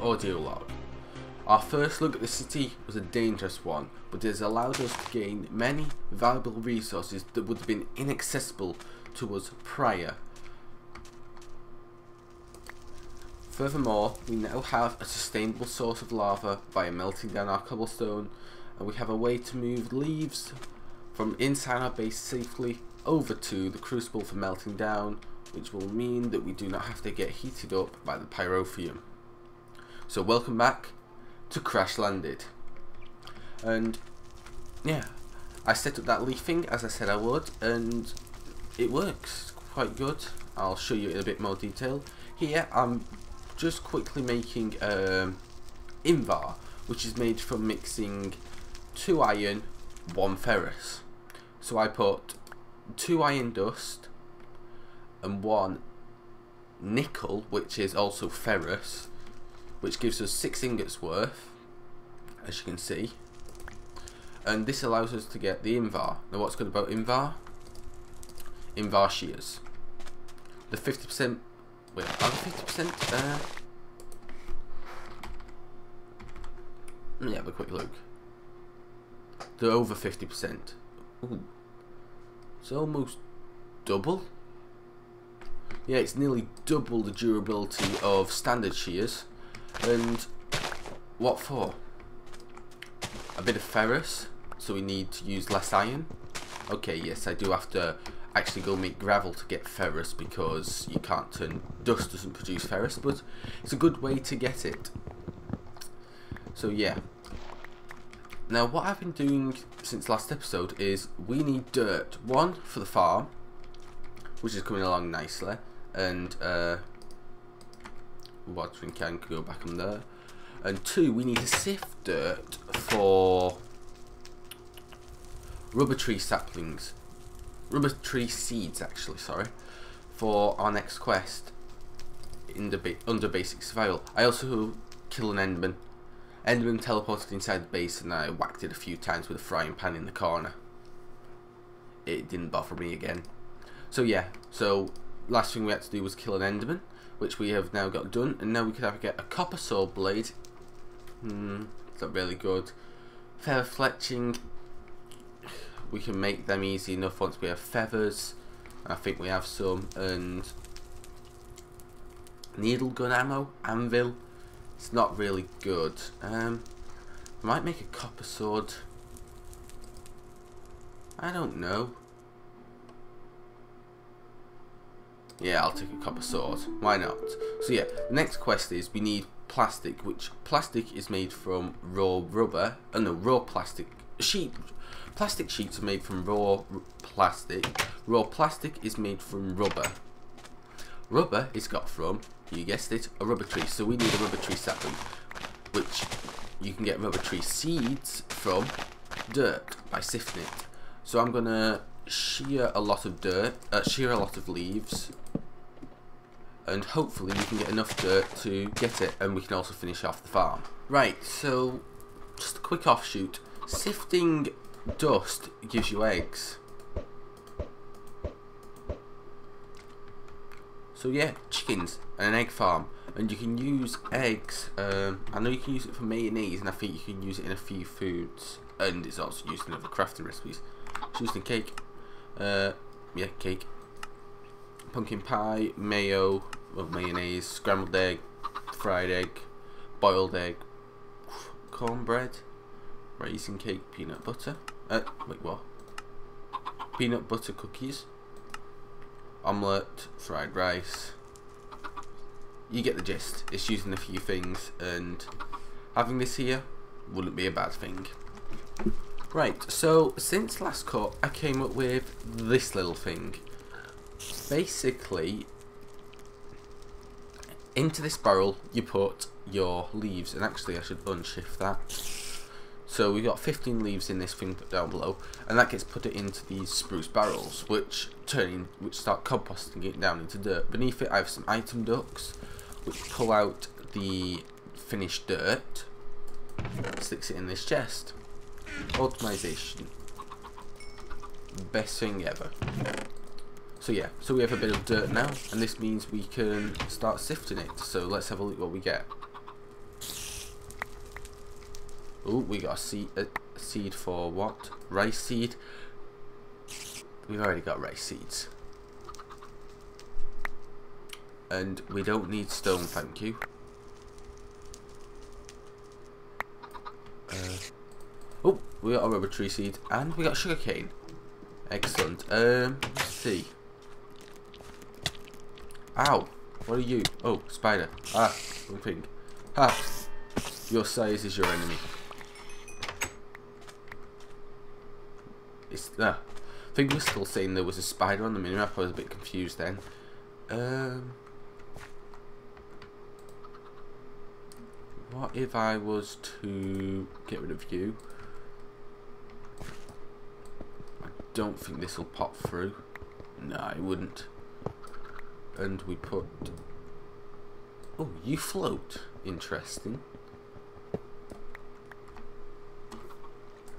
audio log. Our first look at the city was a dangerous one, but it has allowed us to gain many valuable resources that would have been inaccessible to us prior. Furthermore, we now have a sustainable source of lava via melting down our cobblestone, and we have a way to move leaves from inside our base safely over to the crucible for melting down, which will mean that we do not have to get heated up by the pyrotheum. So welcome back to Crash Landed. And yeah, I set up that leafing as I said I would, and it works quite good. I'll show you in a bit more detail. Here I'm just quickly making invar, which is made from mixing 2 iron, 1 ferrous. So I put 2 iron dust and 1 nickel, which is also ferrous, which gives us 6 ingots worth, as you can see. And this allows us to get the invar. Now what's good about invar? Invar shears. The 50%, wait, are the 50%, let me have a quick look. They're over 50%. Ooh. It's almost double. Yeah, it's nearly double the durability of standard shears. And what for? A bit of ferrous, so we need to use less iron. Okay, yes, I do have to actually go make gravel to get ferrous because you can't turn, dust doesn't produce ferrous, but it's a good way to get it. So yeah. Now what I've been doing since last episode is we need dirt. 1 for the farm, which is coming along nicely, and watering can go back on there. And 2, we need to sift dirt for rubber tree saplings, rubber tree seeds actually, sorry, for our next quest in the under basic survival. I also kill an enderman. Enderman teleported inside the base and I whacked it a few times with a frying pan in the corner. It didn't bother me again. So yeah, so last thing we had to do was kill an enderman, which we have now got done, and now we could have get a copper sword blade. It's not really good. Feather fletching, we can make them easy enough once we have feathers. I think we have some. And needle gun ammo, anvil. It's not really good. I might make a copper sword. I don't know. Yeah, I'll take a copper sword. Why not? So yeah, the next quest is we need plastic, which plastic is made from raw rubber. Oh no, raw plastic. Plastic sheets are made from raw plastic. Raw plastic is made from rubber. Rubber is got from, you guessed it, a rubber tree. So we need a rubber tree sapling, which you can get rubber tree seeds from dirt by sifting it. So I'm gonna shear a lot of dirt, shear a lot of leaves, and hopefully we can get enough dirt to get it, and we can also finish off the farm. Right, so just a quick offshoot. Sifting dust gives you eggs. So yeah, chickens and an egg farm, and you can use eggs. I know you can use it for mayonnaise, and I think you can use it in a few foods, and it's also used in other crafting recipes. It's used in cake. Yeah, cake. Pumpkin pie, mayo, well, mayonnaise, scrambled egg, fried egg, boiled egg, cornbread, raisin cake, peanut butter. Wait, what? Peanut butter cookies, omelette, fried rice. You get the gist. It's used in a few things, and having this here wouldn't be a bad thing. Right, so since last cut, I came up with this little thing. Basically, into this barrel you put your leaves, and actually I should unshift that. So we've got 15 leaves in this thing down below, and that gets put into these spruce barrels, which start composting it down into dirt. Beneath it I have some item ducts, which pull out the finished dirt, sticks it in this chest. Optimization, best thing ever. So yeah, so we have a bit of dirt now, and this means we can start sifting it. So let's have a look what we get. Oh, we got a seed for what? Rice seed. We've already got rice seeds. And we don't need stone, thank you. Oh, we got a rubber tree seed and we got sugarcane. Excellent. Let's see. Ow! What are you? Oh, spider. Ah, one thing. Ha! Your size is your enemy. It's I think we're still saying there was a spider on the minimap. I was a bit confused then. What if I was to get rid of you? I don't think this will pop through. No, it wouldn't. And we put... Oh, you float. Interesting.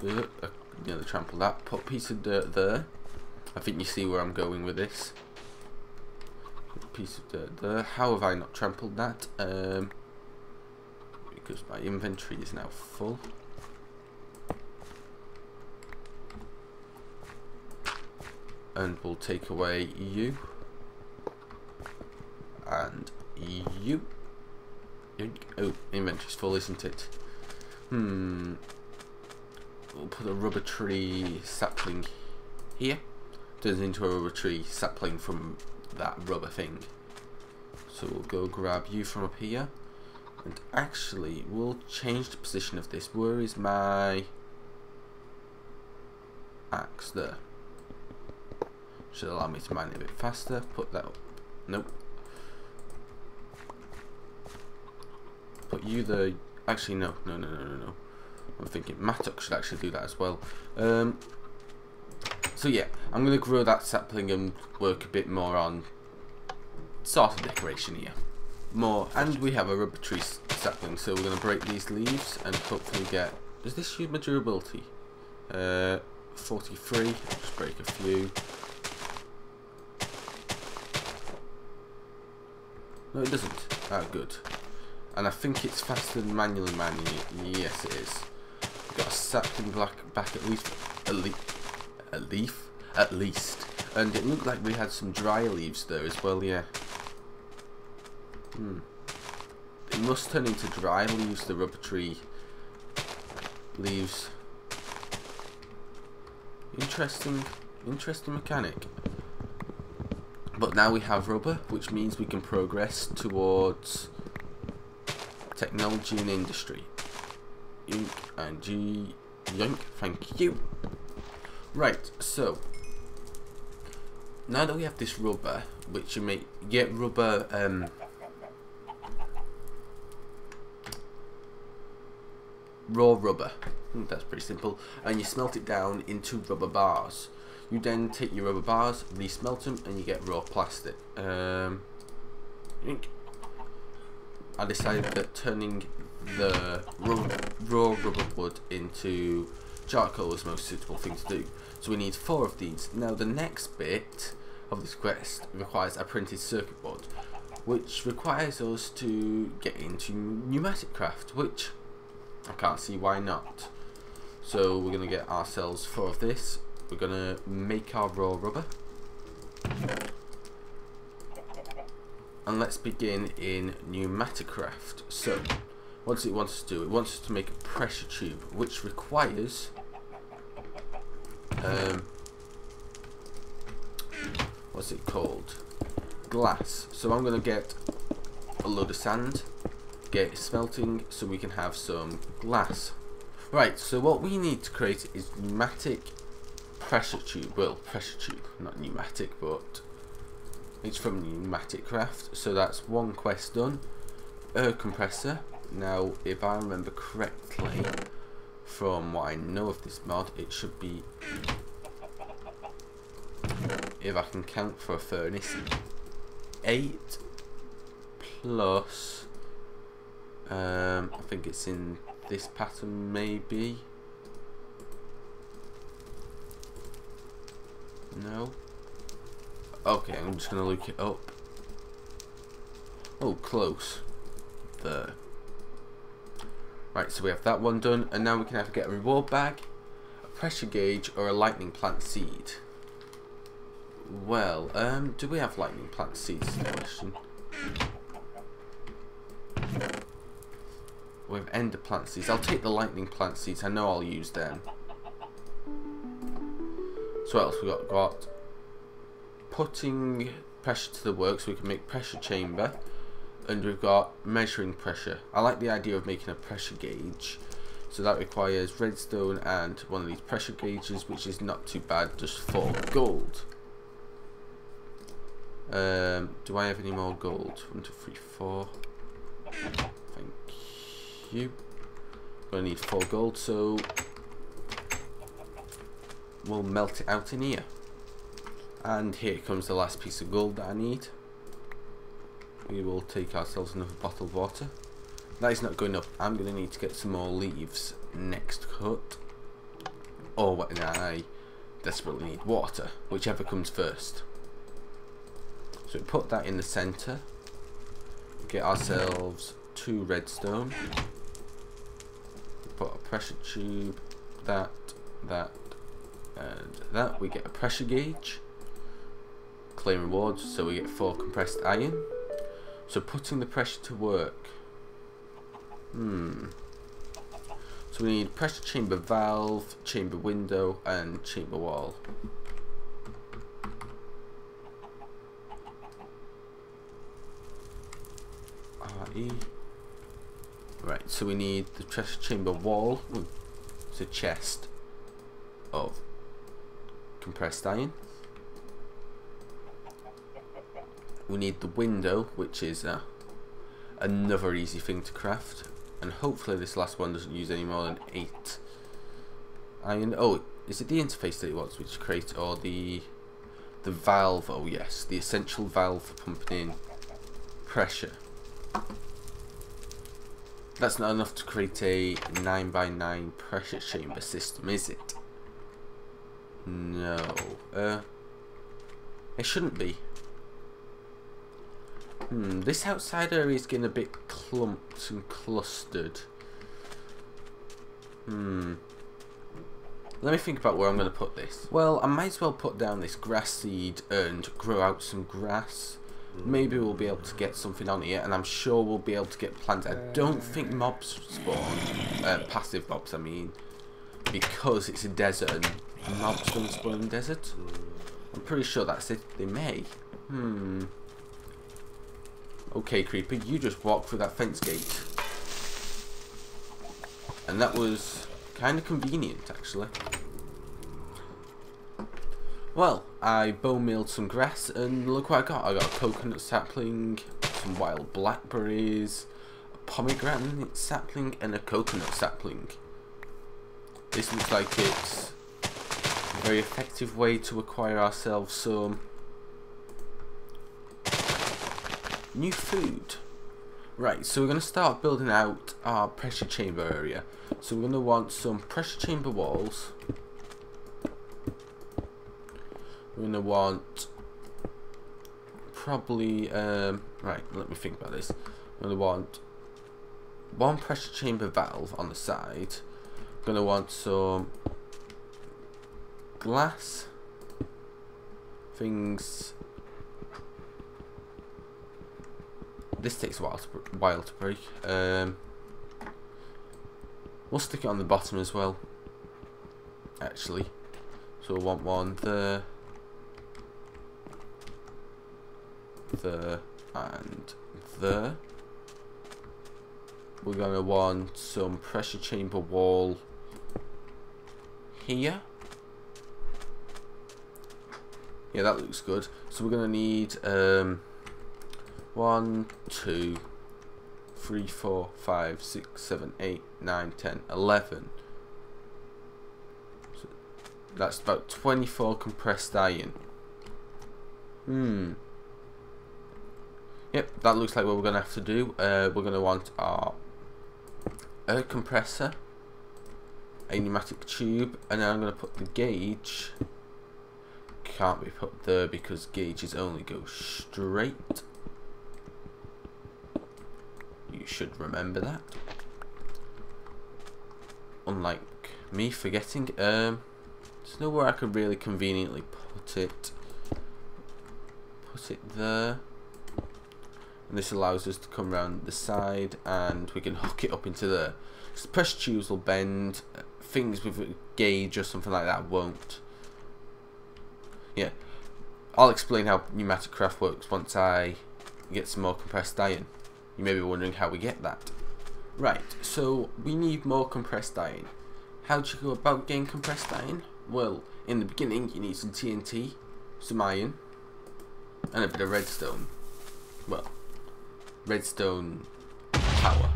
Nearly trampled that. Put a piece of dirt there. I think you see where I'm going with this. Put a piece of dirt there. How have I not trampled that? Because my inventory is now full. And we'll take away you. And you. Oh, inventory's full, isn't it? We'll put a rubber tree sapling here. Turns into a rubber tree sapling from that rubber thing. So we'll go grab you from up here. And actually, we'll change the position of this. Where is my axe? There. Should allow me to mine it a bit faster. Put that up. Nope. Put you there. Actually, no. I'm thinking mattock should actually do that as well. So yeah, I'm going to grow that sapling and work a bit more on sort of decoration here. More, and we have a rubber tree sapling, so we're going to break these leaves and hopefully get... Does this use my durability? 43. Just break a few. No, it doesn't. Ah, good. And I think it's faster than manually mining it. Yes, it is. We've got a sapling back at least. At least. And it looked like we had some dry leaves there as well, yeah. It must turn into dry leaves, the rubber tree leaves. Interesting mechanic. But now we have rubber, which means we can progress towards technology and industry. Yunk and G. Yunk, thank you. Right, so now that we have this rubber, which you get rubber, raw rubber. That's pretty simple. And you smelt it down into rubber bars. You then take your rubber bars, re-smelt them, and you get raw plastic. I decided that turning the raw rubber wood into charcoal is the most suitable thing to do. So we need 4 of these. Now the next bit of this quest requires a printed circuit board, which requires us to get into pneumatic craft, which I can't see why not. So we're going to get ourselves 4 of this. We're going to make our raw rubber. And let's begin in pneumatic craft. So what does it want us to do? It wants us to make a pressure tube, which requires what's it called? Glass. So I'm going to get a load of sand, get it smelting so we can have some glass. Right, so what we need to create is pneumatic pressure tube. Well, pressure tube, not pneumatic, but it's from pneumatic craft. So that's one quest done. Air compressor. Now, if I remember correctly, from what I know of this mod, it should be, if I can count for a furnace, 8 plus, I think it's in this pattern maybe. No. Okay, I'm just gonna look it up. Oh, close. There. Right, so we have that one done, and now we can either get a reward bag, a pressure gauge, or a lightning plant seed. Well, do we have lightning plant seeds is the question. We have ender plant seeds. I'll take the lightning plant seeds, I know I'll use them. So what else we got? Putting pressure to the work so we can make pressure chamber. And we've got measuring pressure. I like the idea of making a pressure gauge. So that requires redstone and one of these pressure gauges, which is not too bad, just 4 gold. Do I have any more gold? 1, 2, 3, 4. Thank you. Gonna need 4 gold, so we'll melt it out in here. And here comes the last piece of gold that I need. We will take ourselves another bottle of water. That is not good enough. I'm going to need to get some more leaves next cut. Or when I desperately need water, whichever comes first. So we put that in the centre. Get ourselves 2 redstone. Put a pressure tube, that, and that. We get a pressure gauge. Claim rewards, so we get 4 compressed iron. So putting the pressure to work. So we need pressure chamber valve, chamber window, and chamber wall. RE. Right, so we need the pressure chamber wall. It's a chest of compressed iron. We need the window, which is another easy thing to craft, and hopefully this last one doesn't use any more than 8 iron. Oh, is it the interface that it wants me to create, or the valve? Oh yes, the essential valve for pumping in pressure. That's not enough to create a 9x9 pressure chamber system, is it? No, it shouldn't be. This outside area is getting a bit clumped and clustered. Let me think about where I'm going to put this. Well, I might as well put down this grass seed and grow out some grass. Maybe we'll be able to get something on here, and I'm sure we'll be able to get plants. I don't think mobs spawn, passive mobs I mean, because it's a desert and mobs don't spawn in the desert. I'm pretty sure that's it. They may. Okay, creeper, you just walk through that fence gate. And that was kind of convenient, actually. Well, I bone mealed some grass, and look what I got. I got a coconut sapling, some wild blackberries, a pomegranate sapling, and a coconut sapling. This looks like it's a very effective way to acquire ourselves some new food. Right, so we're going to start building out our pressure chamber area. So we're going to want some pressure chamber walls. We're going to want probably, right, let me think about this. We're going to want 1 pressure chamber valve on the side. We're going to want some glass things. This takes a while to break. We'll stick it on the bottom as well, actually. So we'll want one there, and there. We're going to want some pressure chamber wall here. Yeah, that looks good. So we're going to need 1, 2, 3, 4, 5, 6, 7, 8, 9, 10, 11. So that's about 24 compressed iron. Yep, that looks like what we're going to have to do. We're going to want our air compressor, a pneumatic tube, and then I'm going to put the gauge. Can't be put there because gauges only go straight. You should remember that. unlike me forgetting, there's nowhere I could really conveniently put it. Put it there. And this allows us to come around the side and we can hook it up into there. So the pressure tubes will bend, things with a gauge or something like that won't. Yeah, I'll explain how pneumatic craft works once I get some more compressed iron. You may be wondering how we get that. Right, so we need more compressed iron. How do you go about getting compressed iron? Well, in the beginning you need some TNT, some iron, and a bit of redstone. Well, redstone power.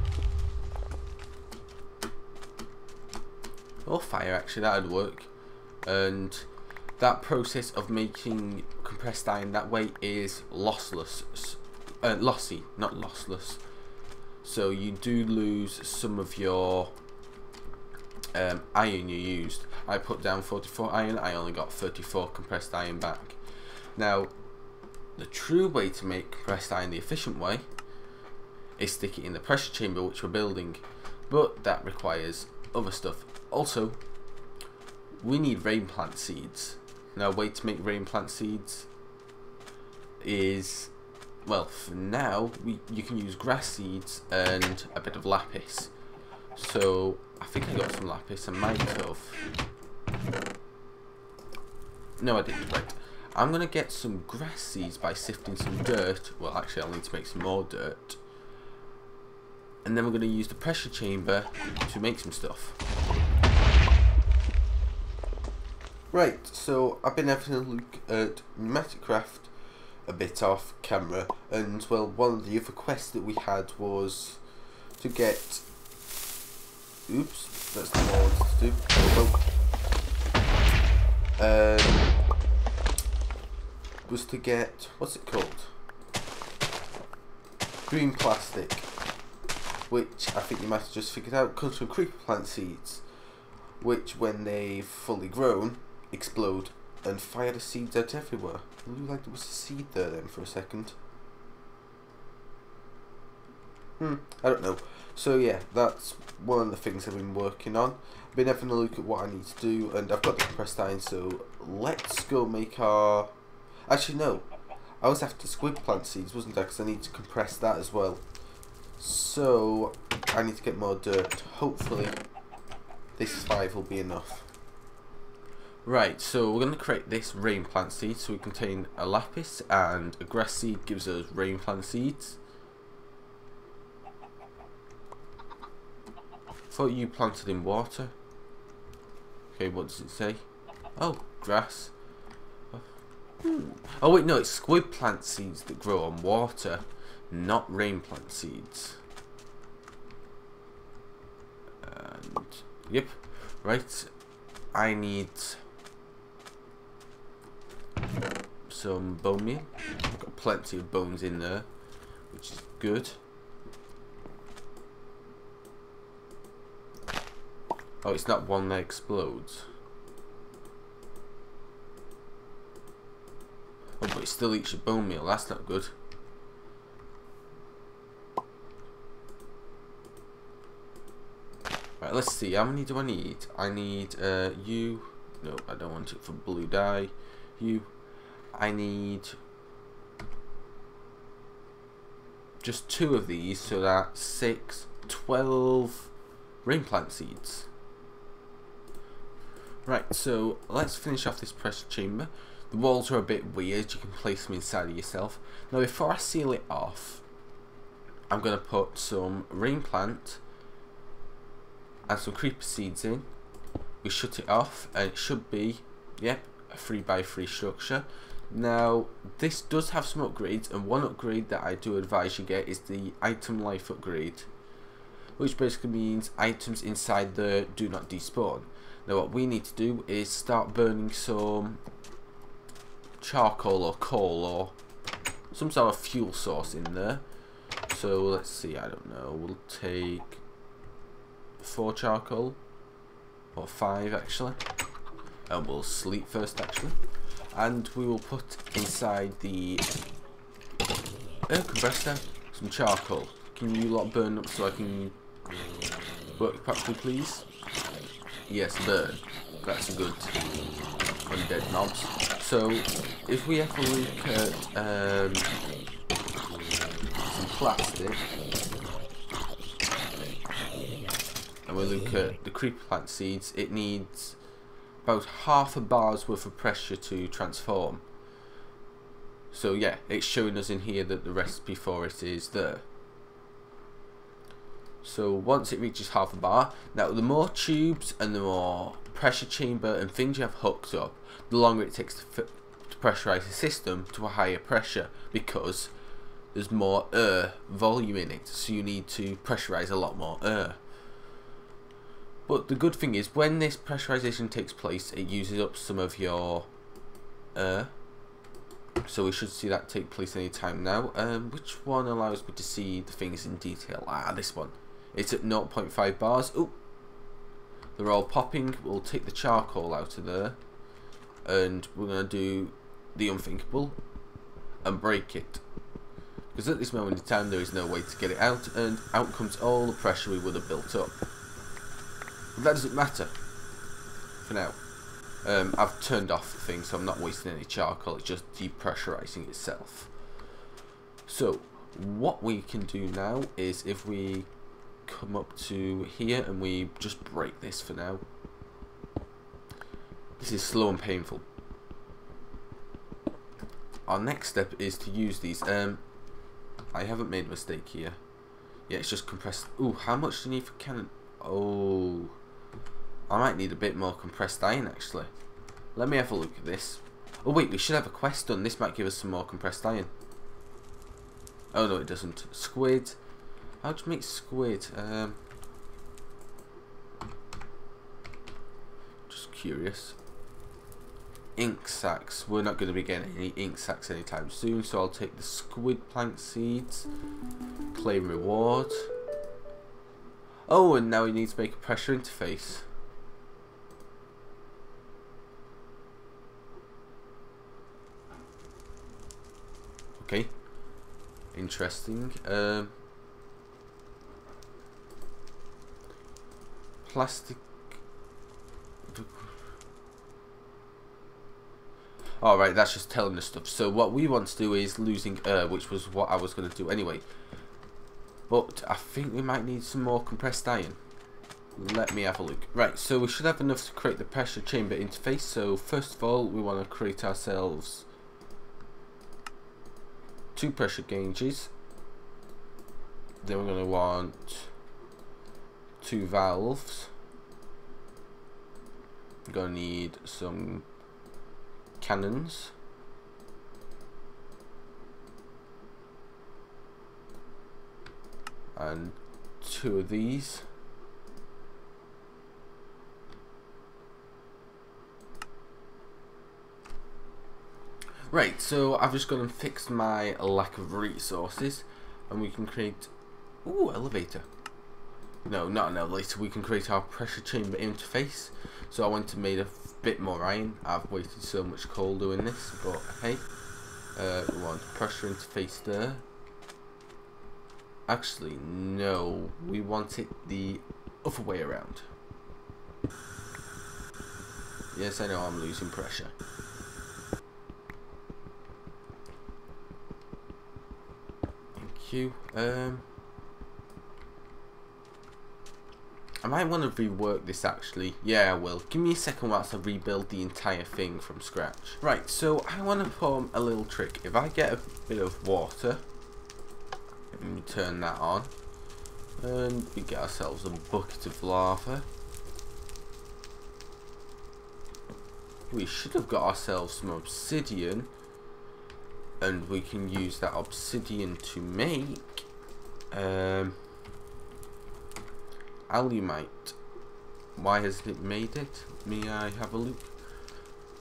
Or fire, actually, that would work. And that process of making compressed iron that way is lossless. Lossy, not lossless. So you do lose some of your iron you used. I put down 44 iron, I only got 34 compressed iron back. Now, the true way to make compressed iron the efficient way is stick it in the pressure chamber which we're building, but that requires other stuff. Also, we need rain plant seeds. Now, a way to make rain plant seeds is, well, for now you can use grass seeds and a bit of lapis. So I think I got some lapis. I might have. No, I didn't. Right. I'm gonna get some grass seeds by sifting some dirt. Well, actually, I'll need to make some more dirt. And then we're gonna use the pressure chamber to make some stuff. Right. So I've been having a look at Pneumatic Craft a bit off camera, and well, one of the other quests that we had was to get. Oops, that's not what I wanted to do. Was to get, what's it called? Green plastic, which I think you might have just figured out comes from creeper plant seeds, which when they've fully grown explode and fire the seeds out everywhere. It looked like there was a seed there then for a second. I don't know. So yeah, that's one of the things I've been working on. I've been having a look at what I need to do, and I've got the compressed iron, so let's go make our... Actually no, I was after squid plant seeds, wasn't I? Because I need to compress that as well. So I need to get more dirt. Hopefully this 5 will be enough. Right, so we're going to create this rain plant seed. So we contain a lapis, and a grass seed gives us rain plant seeds. Thought you planted in water. Okay, what does it say? Oh, grass. Oh wait, no, it's squid plant seeds that grow on water, not rain plant seeds. And yep, right. I need some bone meal. I've got plenty of bones in there, which is good. Oh, it's not one that explodes. Oh, but it still eats your bone meal. That's not good. Right, let's see. How many do I need? I need you. No, I don't want it for blue dye. You. I need just 2 of these, so that's 6, 12 rain plant seeds. Right, so let's finish off this pressure chamber. The walls are a bit weird, you can place them inside of yourself. Now before I seal it off, I'm going to put some rain plant and some creeper seeds in. We shut it off and it should be, yep, a 3x3 structure. Now this does have some upgrades, and one upgrade that I do advise you get is the item life upgrade, which basically means items inside there do not despawn. Now what we need to do is start burning some charcoal or coal or some sort of fuel source in there. So let's see, I don't know, we'll take 4 charcoal, or 5 actually, and we'll sleep first actually, and we will put inside the air compressor some charcoal. Can you lot burn up so I can work properly, please? Yes, burn. That's a good undead mobs. So, if we have a look at some plastic, and we look at the creeper plant seeds, it needs about half a bar's worth of pressure to transform. So yeah, it's showing us in here that the recipe for it is there. So once it reaches half a bar, now the more tubes and the more pressure chamber and things you have hooked up, the longer it takes to pressurize the system to a higher pressure, because there's more air volume in it, so you need to pressurize a lot more air. But the good thing is, when this pressurization takes place, it uses up some of your air. So we should see that take place any time now. Which one allows me to see the things in detail? Ah, this one. It's at 0.5 bars. Ooh, they're all popping. We'll take the charcoal out of there, and we're going to do the unthinkable and break it. Because at this moment in time, there is no way to get it out, and out comes all the pressure we would have built up. But that doesn't matter for now. I've turned off the thing, so I'm not wasting any charcoal. It's just depressurizing itself. So what we can do now is, if we come up to here and we just break this for now. This is slow and painful. Our next step is to use these. I haven't made a mistake here. Yeah, it's just compressed. Ooh, how much do you need for cannon? Oh, I might need a bit more compressed iron actually. Let me have a look at this. Oh wait, we should have a quest done. This might give us some more compressed iron. Oh no, it doesn't. Squid. How do you make squid? Just curious. Ink sacks. We're not going to be getting any ink sacks anytime soon, so I'll take the squid plant seeds. Claim reward. Oh, and now we need to make a pressure interface. Okay. Interesting. Plastic. Alright, that's just telling us stuff. So what we want to do is losing air, which was what I was going to do anyway. But I think we might need some more compressed iron. Let me have a look. Right, so we should have enough to create the pressure chamber interface. So first of all, we want to create ourselves 2 pressure gauges. Then we're going to want 2 valves. We're going to need some cannons. And 2 of these. Right, so I've just gone and fixed my lack of resources, and we can create, ooh, elevator. No, not an elevator. We can create our pressure chamber interface. So I went to made a bit more iron. I've wasted so much coal doing this, but hey, we want pressure interface there. Actually, no, we want it the other way around. Yes, I know I'm losing pressure. Thank you. I might want to rework this actually. Yeah, I will. Give me a second whilst I rebuild the entire thing from scratch. Right, so I want to perform a little trick. If I get a bit of water, and we turn that on, and we get ourselves a bucket of lava. We should have got ourselves some obsidian, and we can use that obsidian to make alumite. Why hasn't it made it? May I have a look?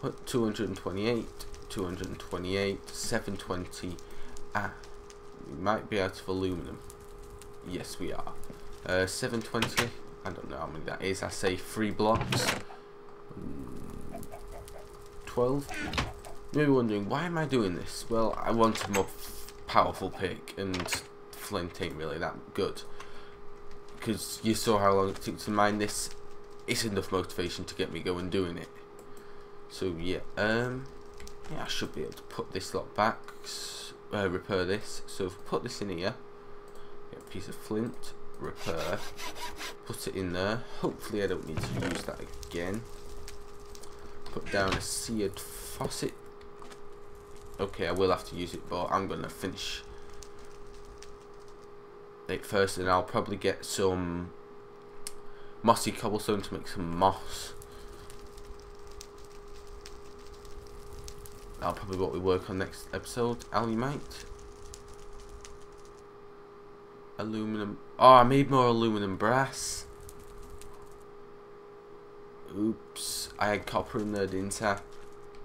What? 228, 228, 720. Ah, we might be out of aluminum. Yes, we are. 720. I don't know how many that is. I say 3 blocks. 12. Maybe wondering, why am I doing this? Well, I want a more powerful pick, and flint ain't really that good. Because you saw how long it took to mine this it's enough motivation to get me going doing it. So yeah, I should be able to put this lot back, repair this. So if we put this in here, get a piece of flint, repair, put it in there. Hopefully I don't need to use that again. Put down a seared faucet. Okay, I will have to use it, but I'm gonna finish it first, and I'll probably get some mossy cobblestone to make some moss. That'll probably what we work on next episode. Alumite, aluminum. Oh, I made more aluminum brass. Oops, I had copper in there, didn't I?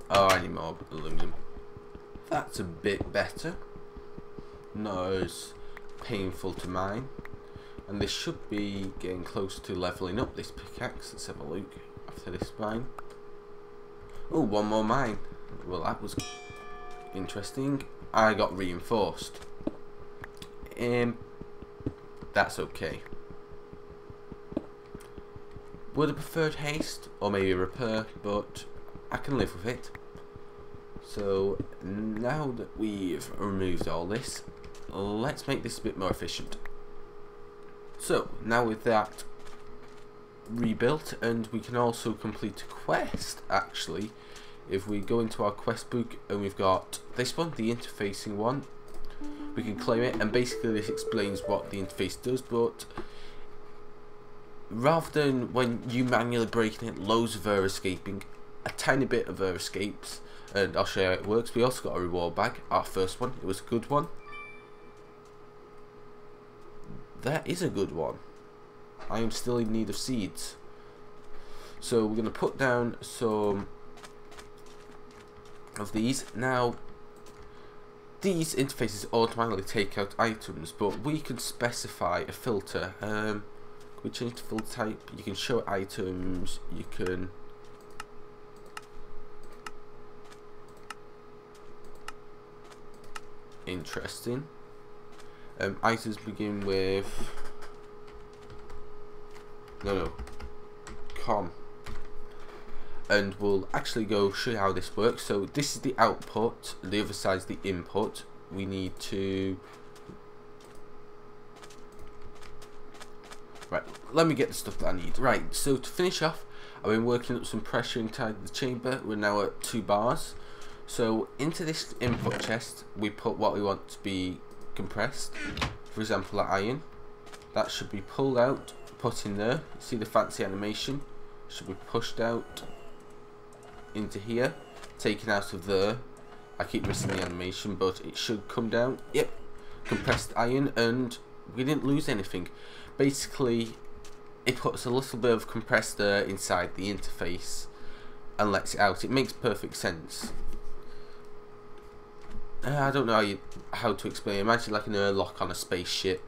Oh, I need more aluminum. That's a bit better. Not as painful to mine. And this should be getting close to leveling up this pickaxe. Let's have a look after this mine. Oh, one more mine. Well, that was interesting. I got reinforced. That's okay. Would have preferred haste or maybe repair, but I can live with it. So now that we've removed all this, let's make this a bit more efficient. So now with that rebuilt, and we can also complete a quest actually. If we go into our quest book and we've got this one, the interfacing one, we can claim it, and basically this explains what the interface does, but rather than when you manually breaking it, loads of air escaping, a tiny bit of air escapes, and I'll show you how it works. We also got a reward bag, our first one. It was a good one. That is a good one. I am still in need of seeds. So we're going to put down some of these. Now, these interfaces automatically take out items, but we can specify a filter. Can we change the filter type? You can show items, you can interesting. Items begin with com, and we'll actually go show you how this works. So this is the output, the other side is the input. We need to let me get the stuff that I need. Right, so to finish off, I've been working up some pressure inside the chamber. We're now at 2 bars. So into this input chest we put what we want to be compressed. For example, that iron, that should be pulled out, put in there. See the fancy animation? Should be pushed out into here, taken out of there. I keep missing the animation, but it should come down. Yep, compressed iron, and we didn't lose anything. Basically, it puts a little bit of compressed air inside the interface and lets it out. It makes perfect sense. I don't know how to explain. Imagine like an airlock on a spaceship.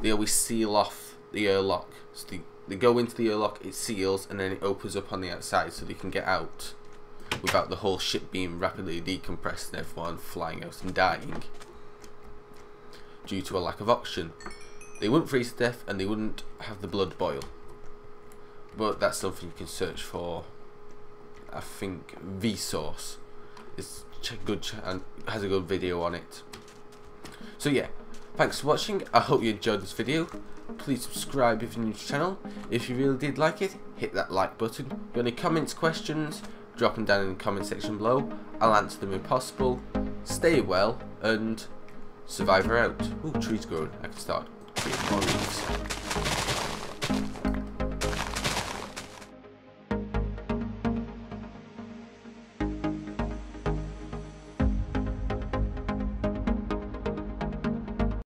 They always seal off the airlock. So they go into the airlock, it seals, and then it opens up on the outside so they can get out without the whole ship being rapidly decompressed and everyone flying out and dying due to a lack of oxygen. They wouldn't freeze to death and they wouldn't have the blood boil. But that's something you can search for. I think Vsauce is good and has a good video on it. So yeah, thanks for watching. I hope you enjoyed this video. Please subscribe if you're new to the channel. If you really did like it, hit that like button. If you have any comments, questions, drop them down in the comment section below. I'll answer them if possible. Stay well, and Survivor out. Ooh, trees growing. I can start creating more leaves.